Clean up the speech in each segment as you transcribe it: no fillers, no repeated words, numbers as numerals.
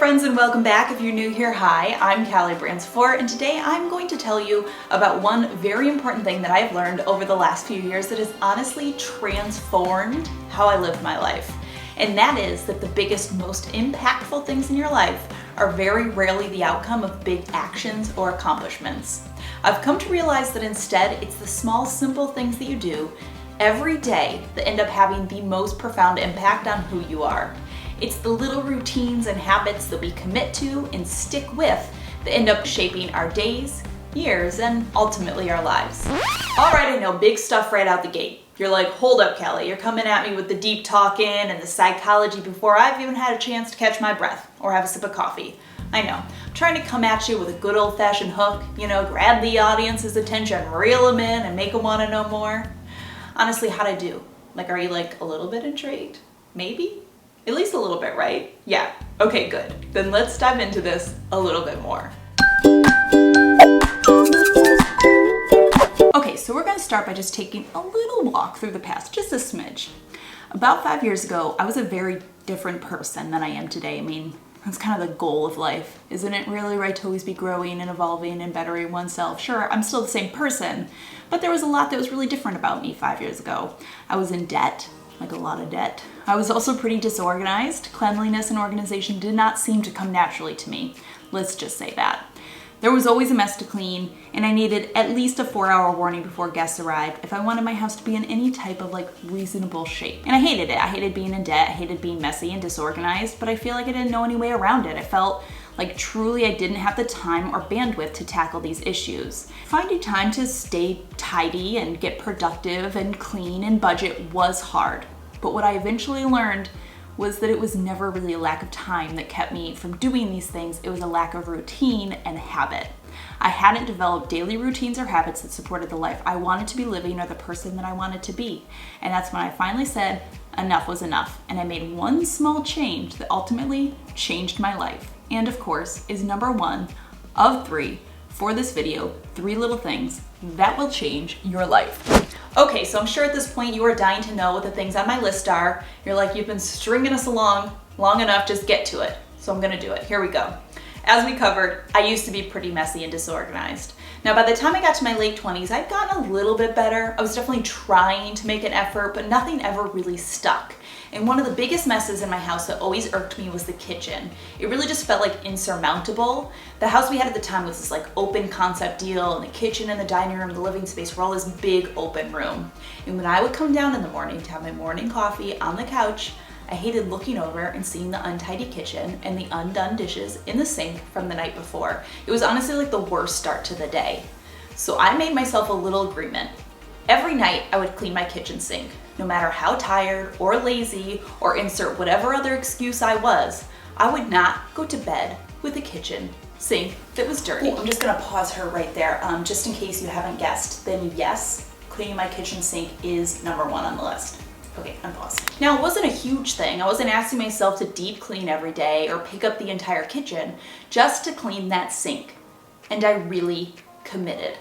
friends, and welcome back. If you're new here, hi, I'm Kallie Branciforte, and today I'm going to tell you about one very important thing that I've learned over the last few years that has honestly transformed how I live my life. And that is that the biggest, most impactful things in your life are very rarely the outcome of big actions or accomplishments. I've come to realize that instead, it's the small, simple things that you do every day that end up having the most profound impact on who you are. It's the little routines and habits that we commit to and stick with that end up shaping our days, years, and ultimately our lives. All right, I know, big stuff right out the gate. You're like, hold up, Kallie, you're coming at me with the deep talking and the psychology before I've even had a chance to catch my breath or have a sip of coffee. I know, I'm trying to come at you with a good old-fashioned hook, grab the audience's attention, reel them in, and make them want to know more. Honestly, how'd I do? Are you a little bit intrigued? Maybe? At least a little bit, right? Yeah, okay, good. Then let's dive into this a little bit more. Okay, so we're gonna start by just taking a little walk through the past, just a smidge. About 5 years ago, I was a very different person than I am today. I mean, that's kind of the goal of life, isn't it really, right? To always be growing and evolving and bettering oneself. Sure, I'm still the same person, but there was a lot that was really different about me 5 years ago. I was in debt. A lot of debt. I was also pretty disorganized. Cleanliness and organization did not seem to come naturally to me. Let's just say that. There was always a mess to clean, and I needed at least a 4-hour warning before guests arrived if I wanted my house to be in any type of reasonable shape. And I hated it. I hated being in debt. I hated being messy and disorganized, but I feel like I didn't know any way around it. I felt like truly I didn't have the time or bandwidth to tackle these issues. Finding time to stay tidy and get productive and clean and budget was hard. But what I eventually learned was that it was never really a lack of time that kept me from doing these things. It was a lack of routine and habit. I hadn't developed daily routines or habits that supported the life I wanted to be living or the person that I wanted to be. And that's when I finally said enough was enough. And I made one small change that ultimately changed my life. And of course, is number one of 3 for this video, 3 little things that will change your life. Okay, so I'm sure at this point you are dying to know what the things on my list are. You're like, you've been stringing us along long enough, just get to it. So I'm gonna do it, here we go. As we covered, I used to be pretty messy and disorganized. Now, by the time I got to my late 20s, I'd gotten a little bit better. I was definitely trying to make an effort, but nothing ever really stuck. And one of the biggest messes in my house that always irked me was the kitchen. It really just felt insurmountable. The house we had at the time was this open concept deal, and the kitchen and the dining room, the living space were all this big open room. And when I would come down in the morning to have my morning coffee on the couch, I hated looking over and seeing the untidy kitchen and the undone dishes in the sink from the night before. It was honestly the worst start to the day. So I made myself a little agreement. Every night I would clean my kitchen sink. No matter how tired or lazy or insert whatever other excuse I was, I would not go to bed with a kitchen sink that was dirty. I'm just gonna pause her right there. Just in case you haven't guessed, then yes, cleaning my kitchen sink is number 1 on the list. Okay, unpause. Now, it wasn't a huge thing. I wasn't asking myself to deep clean every day or pick up the entire kitchen just to clean that sink. And I really committed.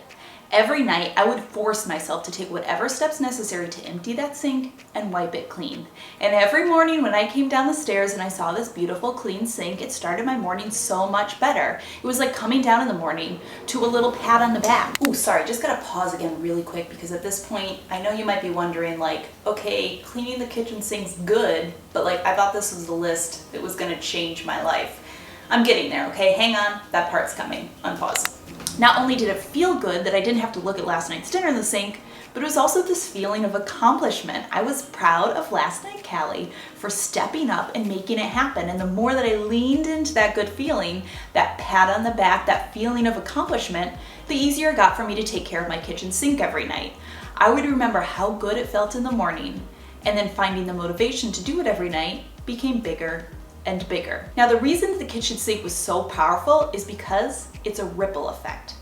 Every night, I would force myself to take whatever steps necessary to empty that sink and wipe it clean. And every morning when I came down the stairs and I saw this beautiful clean sink, it started my morning so much better. It was like coming down in the morning to a little pat on the back. Ooh, sorry, just gotta pause again really quick because at this point, I know you might be wondering okay, cleaning the kitchen sink's good, but I thought this was the list that was gonna change my life. I'm getting there, okay? Hang on, that part's coming. Unpause. Not only did it feel good that I didn't have to look at last night's dinner in the sink, but it was also this feeling of accomplishment. I was proud of last night Kallie for stepping up and making it happen. And the more that I leaned into that good feeling, that pat on the back, that feeling of accomplishment, the easier it got for me to take care of my kitchen sink every night. I would remember how good it felt in the morning, and then finding the motivation to do it every night became bigger and bigger. Now, the reason the kitchen sink was so powerful is because it's a ripple effect.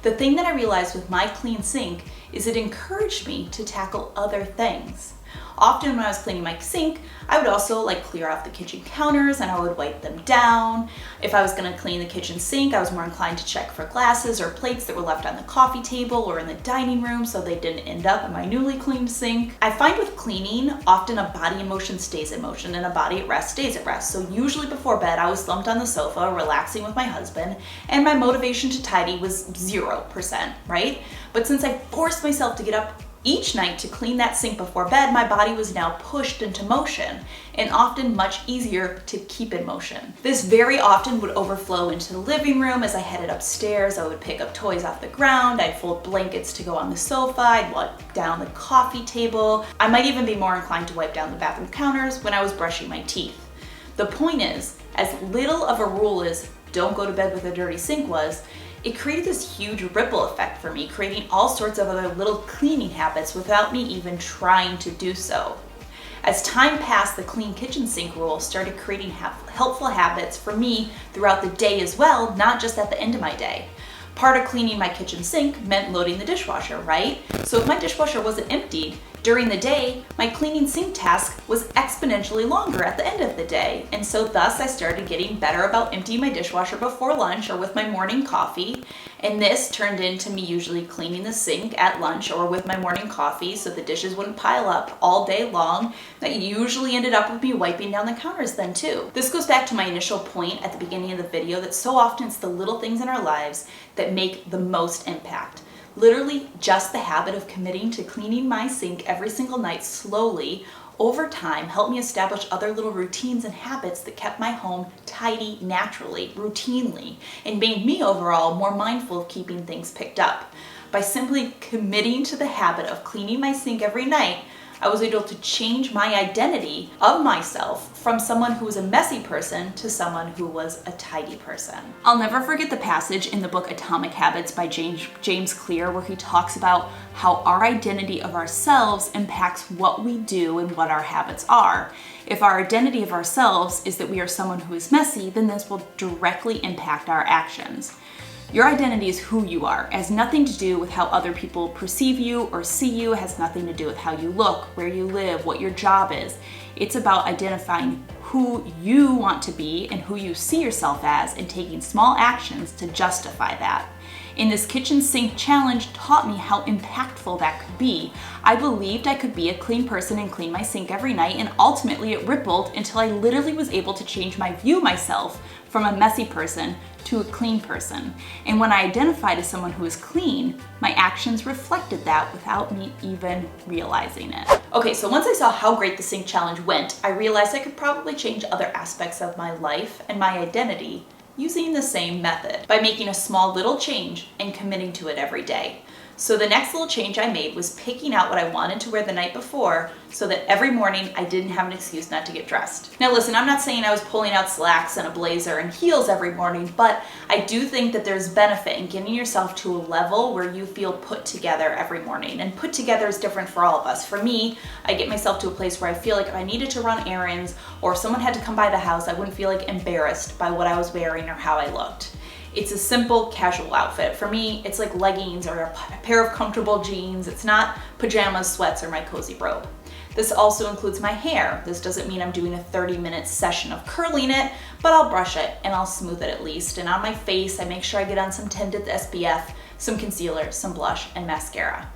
The thing that I realized with my clean sink is it encouraged me to tackle other things. Often when I was cleaning my sink, I would also like clear off the kitchen counters and I would wipe them down. If I was gonna clean the kitchen sink, I was more inclined to check for glasses or plates that were left on the coffee table or in the dining room so they didn't end up in my newly cleaned sink. I find with cleaning, often a body in motion stays in motion and a body at rest stays at rest. So usually before bed, I was slumped on the sofa, relaxing with my husband, and my motivation to tidy was 0%, right? But since I forced myself to get up each night to clean that sink before bed, my body was now pushed into motion and often much easier to keep in motion. This very often would overflow into the living room. As I headed upstairs, I would pick up toys off the ground, I'd fold blankets to go on the sofa, I'd wipe down the coffee table. I might even be more inclined to wipe down the bathroom counters when I was brushing my teeth. The point is, as little of a rule as don't go to bed with a dirty sink was, it created this huge ripple effect for me, creating all sorts of other little cleaning habits without me even trying to do so. As time passed, the clean kitchen sink rule started creating helpful habits for me throughout the day as well, not just at the end of my day. Part of cleaning my kitchen sink meant loading the dishwasher, right? So if my dishwasher wasn't emptied during the day, my cleaning sink task was exponentially longer at the end of the day. And so thus I started getting better about emptying my dishwasher before lunch or with my morning coffee. And this turned into me usually cleaning the sink at lunch or with my morning coffee so the dishes wouldn't pile up all day long. That usually ended up with me wiping down the counters then too. This goes back to my initial point at the beginning of the video that so often it's the little things in our lives that make the most impact. Literally just the habit of committing to cleaning my sink every single night slowly over time helped me establish other little routines and habits that kept my home tidy naturally, routinely, and made me overall more mindful of keeping things picked up. By simply committing to the habit of cleaning my sink every night, I was able to change my identity of myself from someone who was a messy person to someone who was a tidy person. I'll never forget the passage in the book Atomic Habits by James Clear where he talks about how our identity of ourselves impacts what we do and what our habits are. If our identity of ourselves is that we are someone who is messy, then this will directly impact our actions. Your identity is who you are. It has nothing to do with how other people perceive you or see you. It has nothing to do with how you look, where you live, what your job is. It's about identifying who you want to be and who you see yourself as and taking small actions to justify that. And this kitchen sink challenge taught me how impactful that could be. I believed I could be a clean person and clean my sink every night, and ultimately it rippled until I literally was able to change my view of myself from a messy person to a clean person. And when I identified as someone who is clean, my actions reflected that without me even realizing it. Okay, so once I saw how great the sink challenge went, I realized I could probably change other aspects of my life and my identity using the same method by making a small little change and committing to it every day. So the next little change I made was picking out what I wanted to wear the night before so that every morning I didn't have an excuse not to get dressed. Now listen, I'm not saying I was pulling out slacks and a blazer and heels every morning, but I do think that there's benefit in getting yourself to a level where you feel put together every morning. And put together is different for all of us. For me, I get myself to a place where I feel like if I needed to run errands or if someone had to come by the house, I wouldn't feel like embarrassed by what I was wearing or how I looked. It's a simple casual outfit. For me, it's like leggings or a pair of comfortable jeans. It's not pajamas, sweats, or my cozy robe. This also includes my hair. This doesn't mean I'm doing a 30-minute session of curling it, but I'll brush it and I'll smooth it at least. And on my face, I make sure I get on some tinted SPF, some concealer, some blush, and mascara.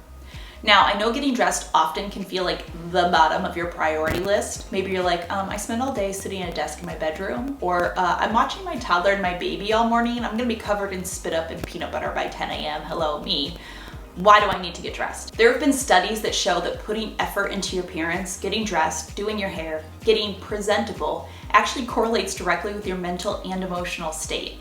Now, I know getting dressed often can feel like the bottom of your priority list. Maybe you're like, I spend all day sitting at a desk in my bedroom, or I'm watching my toddler and my baby all morning. I'm gonna be covered in spit up and peanut butter by 10 a.m. Hello, me. Why do I need to get dressed? There have been studies that show that putting effort into your appearance, getting dressed, doing your hair, getting presentable, actually correlates directly with your mental and emotional state.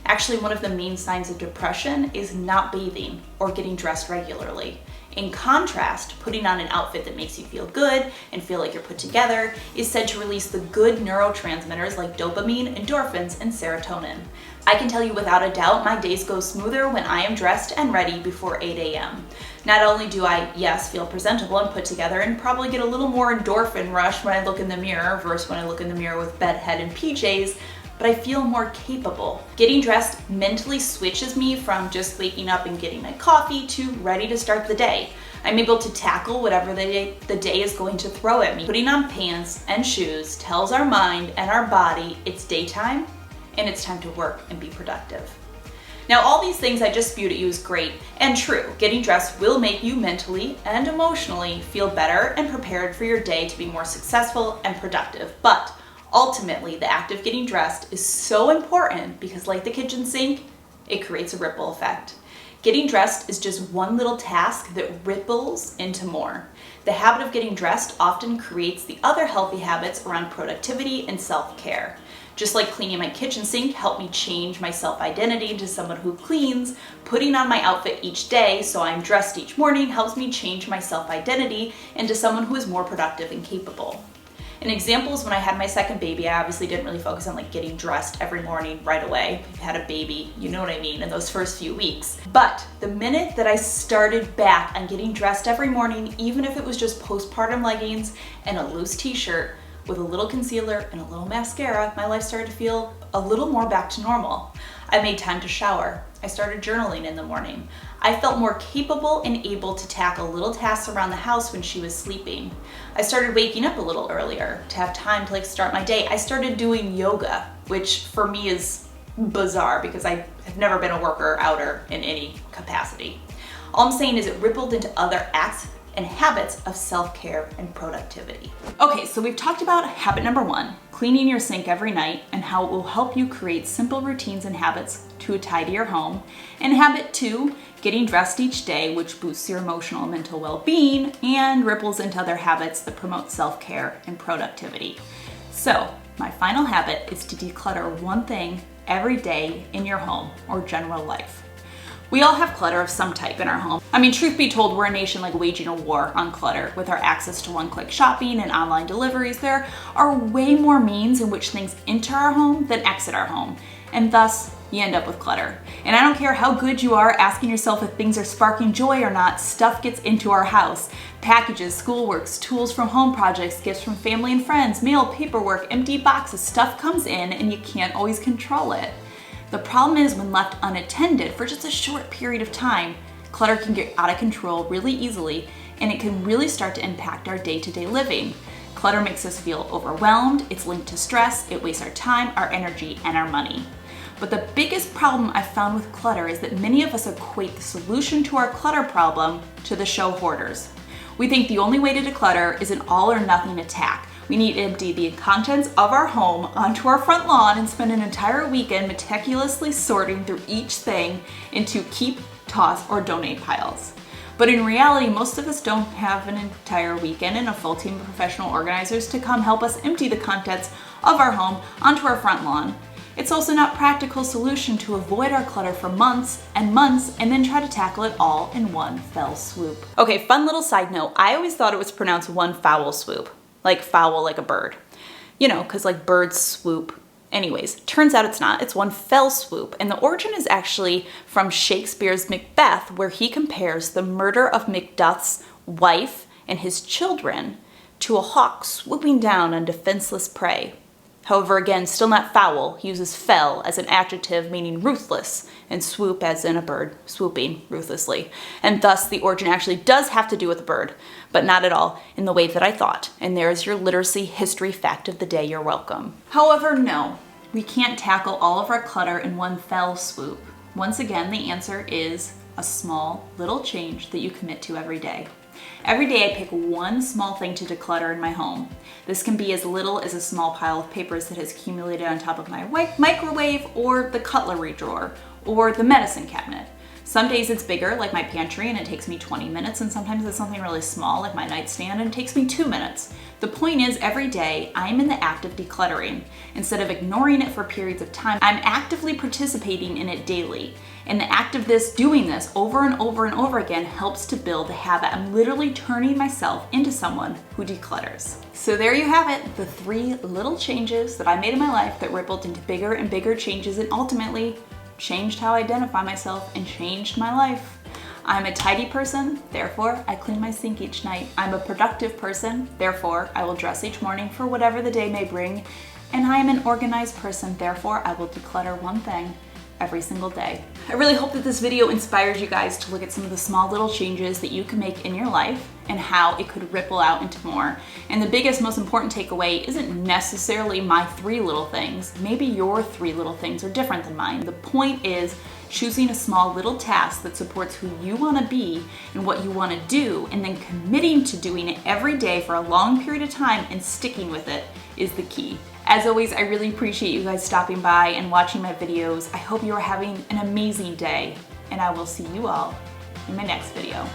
Actually, one of the main signs of depression is not bathing or getting dressed regularly. In contrast, putting on an outfit that makes you feel good and feel like you're put together is said to release the good neurotransmitters like dopamine, endorphins, and serotonin. I can tell you without a doubt, my days go smoother when I am dressed and ready before 8 a.m. Not only do I, yes, feel presentable and put together and probably get a little more endorphin rush when I look in the mirror versus when I look in the mirror with bedhead and PJs, but I feel more capable. Getting dressed mentally switches me from just waking up and getting my coffee to ready to start the day. I'm able to tackle whatever the day is going to throw at me. Putting on pants and shoes tells our mind and our body it's daytime and it's time to work and be productive. Now, all these things I just spewed at you is great and true. Getting dressed will make you mentally and emotionally feel better and prepared for your day to be more successful and productive. But ultimately, the act of getting dressed is so important because, like the kitchen sink, it creates a ripple effect. Getting dressed is just one little task that ripples into more. The habit of getting dressed often creates the other healthy habits around productivity and self-care. Just like cleaning my kitchen sink helped me change my self-identity into someone who cleans, putting on my outfit each day so I'm dressed each morning helps me change my self-identity into someone who is more productive and capable. An example is when I had my second baby, I obviously didn't really focus on like getting dressed every morning right away. If you had a baby, you know what I mean, in those first few weeks. But the minute that I started back on getting dressed every morning, even if it was just postpartum leggings and a loose t-shirt with a little concealer and a little mascara, my life started to feel a little more back to normal. I made time to shower. I started journaling in the morning. I felt more capable and able to tackle little tasks around the house when she was sleeping. I started waking up a little earlier to have time to start my day. I started doing yoga, which for me is bizarre because I have never been a worker outer in any capacity. All I'm saying is it rippled into other acts and habits of self-care and productivity. Okay, so we've talked about habit number 1, cleaning your sink every night and how it will help you create simple routines and habits to a tidier home. And habit 2, getting dressed each day, which boosts your emotional and mental well-being and ripples into other habits that promote self-care and productivity. So my final habit is to declutter one thing every day in your home or general life. We all have clutter of some type in our home. I mean, truth be told, we're a nation waging a war on clutter. With our access to one-click shopping and online deliveries, there are way more means in which things enter our home than exit our home. And thus, you end up with clutter. And I don't care how good you are asking yourself if things are sparking joy or not, stuff gets into our house. Packages, schoolworks, tools from home projects, gifts from family and friends, mail, paperwork, empty boxes, stuff comes in and you can't always control it. The problem is when left unattended for just a short period of time, clutter can get out of control really easily and it can really start to impact our day-to-day living. Clutter makes us feel overwhelmed, it's linked to stress, it wastes our time, our energy, and our money. But the biggest problem I've found with clutter is that many of us equate the solution to our clutter problem to the show hoarders. We think the only way to declutter is an all or nothing attack. We need to empty the contents of our home onto our front lawn and spend an entire weekend meticulously sorting through each thing into keep, toss, or donate piles. But in reality, most of us don't have an entire weekend and a full team of professional organizers to come help us empty the contents of our home onto our front lawn. It's also not a practical solution to avoid our clutter for months and then try to tackle it all in one fell swoop. Okay, fun little side note, I always thought it was pronounced one foul swoop. Like fowl, like a bird. You know, because like birds swoop. Anyways, turns out it's not. It's one fell swoop. And the origin is actually from Shakespeare's Macbeth, where he compares the murder of Macduff's wife and his children to a hawk swooping down on defenseless prey. However, again, still not foul. He uses fell as an adjective meaning ruthless, and swoop as in a bird swooping ruthlessly. And thus, the origin actually does have to do with a bird, but not at all in the way that I thought. And there's your literacy history fact of the day. You're welcome. However, no, we can't tackle all of our clutter in one fell swoop. Once again, the answer is a small little change that you commit to every day. Every day I pick one small thing to declutter in my home. This can be as little as a small pile of papers that has accumulated on top of my microwave or the cutlery drawer or the medicine cabinet. Some days it's bigger, like my pantry, and it takes me 20 minutes, and sometimes it's something really small, like my nightstand, and it takes me 2 minutes. The point is, every day, I'm in the act of decluttering. Instead of ignoring it for periods of time, I'm actively participating in it daily. And the act of doing this over and over and over again helps to build the habit. I'm literally turning myself into someone who declutters. So there you have it, the 3 little changes that I made in my life that rippled into bigger and bigger changes and ultimately changed how I identify myself and changed my life. I'm a tidy person, therefore I clean my sink each night. I'm a productive person, therefore I will dress each morning for whatever the day may bring. And I am an organized person, therefore I will declutter one thing every single day. I really hope that this video inspires you guys to look at some of the small little changes that you can make in your life and how it could ripple out into more. And the biggest, most important takeaway isn't necessarily my 3 little things. Maybe your 3 little things are different than mine. The point is choosing a small little task that supports who you want to be and what you want to do, and then committing to doing it every day for a long period of time and sticking with it is the key. As always, I really appreciate you guys stopping by and watching my videos. I hope you are having an amazing day, and I will see you all in my next video.